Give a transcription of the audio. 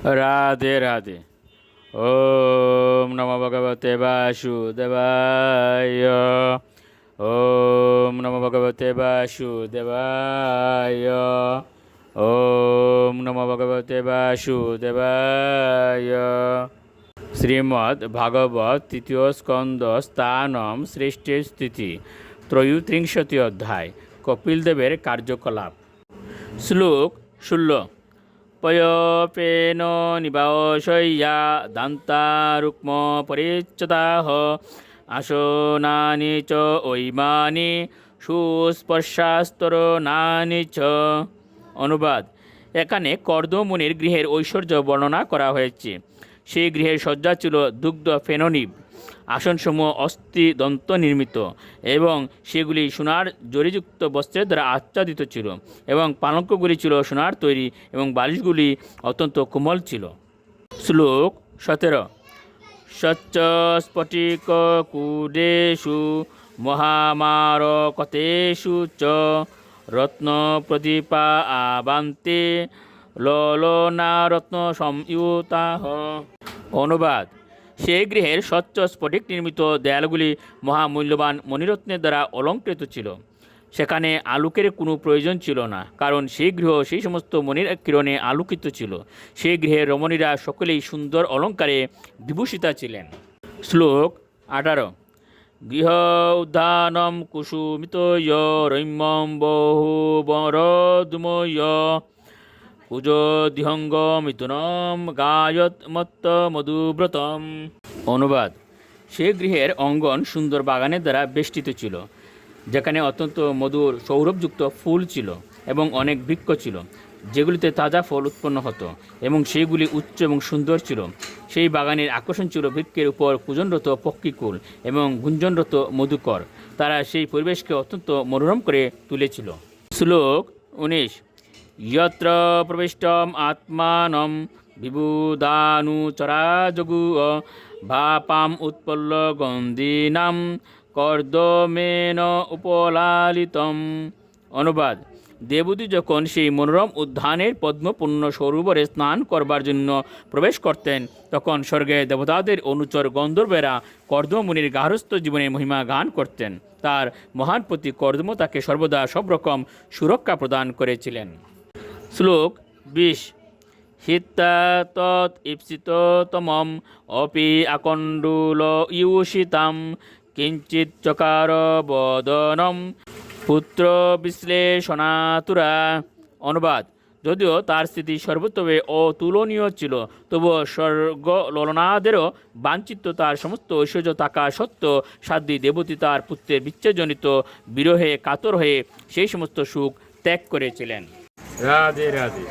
রাধে রাধে। ওম নমো ভগবতে বাসুদেবায়। ওম নমো ভগবতে বাসুদেবায়। ওম নমো ভগবতে বাসুদেবায়। শ্রীমদ্ ভাগবত তৃতীয় স্কন্দ স্থানম সৃষ্টির স্থিতি ত্রয়োত্রিংশতি অধ্যায় কপিলদেবের কার্যকলাপ। শ্লোক 16। পয়পেন নিবাসয়া দান্তা রুক্ম পরিচ্ছদাহ আসনানি চ ঐমানি সুস্পর্শাস্তরণানি চ। অনুবাদ: এখানে কর্দমুনির গৃহের ঐশ্বর্য বর্ণনা করা হয়েছে। সেই গৃহের সজ্জা ছিল দুগ্ধ ফেননিব। আসনসমূহ অস্থি দন্ত নির্মিত এবং সেগুলি সোনার জরিযুক্ত বস্ত্রের দ্বারা আচ্ছাদিত ছিল এবং পালঙ্কগুলি ছিল সোনার তৈরি এবং বালিশগুলি অত্যন্ত কোমল ছিল। শ্লোক 17। স্বচ্ছ স্ফটিক কুডেষু মহামারকতেষু চ রত্ন প্রদীপা আবান্তে ললনা রত্ন সংযুতাঃ। অনুবাদ: সেই গৃহের স্বচ্ছ স্ফটিক নির্মিত দেয়ালগুলি মহামূল্যবান মণিরত্নের দ্বারা অলঙ্কৃত ছিল। সেখানে আলোকের কোনো প্রয়োজন ছিল না, কারণ সেই গৃহ সেই সমস্ত মণির কিরণে আলোকিত ছিল। সেই গৃহের রমণীরা সকলেই সুন্দর অলঙ্কারে বিভূষিতা ছিলেন। শ্লোক 18। গৃহ উদ্যানম কুসুমিতয় রম্যম বহু বরদময় কুজোদিহঙ্গ মিথুনম গায়ত মত্ত মধুব্রতম। অনুবাদ: সে গৃহের অঙ্গন সুন্দর বাগানের দ্বারা বেষ্টিত ছিল, যেখানে অত্যন্ত মধুর সৌরভযুক্ত ফুল ছিল এবং অনেক বৃক্ষ ছিল, যেগুলিতে তাজা ফল উৎপন্ন হতো এবং সেগুলি উচ্চ এবং সুন্দর ছিল। সেই বাগানের আকর্ষণ ছিল বৃক্ষের উপর কূজনরত পক্ষীকুল এবং গুঞ্জনরত মধুকর। তারা সেই পরিবেশকে অত্যন্ত মনোরম করে তুলেছিল। শ্লোক 19। যত্র প্রবিষ্টম আত্মানম বিবুধানুচরাজগু ভাপাম উৎপল্ল গন্ধিনাম কর্দমেন উপলালিতম। অনুবাদ: দেবদূত যখন সেই মনোরম উদ্যানের পদ্মপূর্ণ সরোবরে স্নান করবার জন্য প্রবেশ করতেন, তখন স্বর্গের দেবতাদের অনুচর গন্ধর্বেরা কর্দমমুনির গার্হস্থ্য জীবনের মহিমা গান করতেন। তার মহান পতি কর্দম তাকে সর্বদা সব রকম সুরক্ষা প্রদান করেছিলেন। শ্লোক 20। হিত্তা তৎ ঈপ্সিততমম অপি আকণ্ডুল ইউষিতাম কিঞ্চিৎ চকার বদনম পুত্র বিশ্লেষণাতুরা। অনুবাদ: যদিও তার স্থিতি সর্বতভাবে অতুলনীয় ছিল, তবুও স্বর্গ ললনাদেরও বাঞ্ছিত তার সমস্ত ঐশ্বর্য থাকা সত্ত্বেও সাধ্বী দেবতী তার পুত্রের বিচ্ছেদজনিত বিরহে কাতর হয়ে সেই সমস্ত সুখ ত্যাগ করেছিলেন। রাধে রাধে।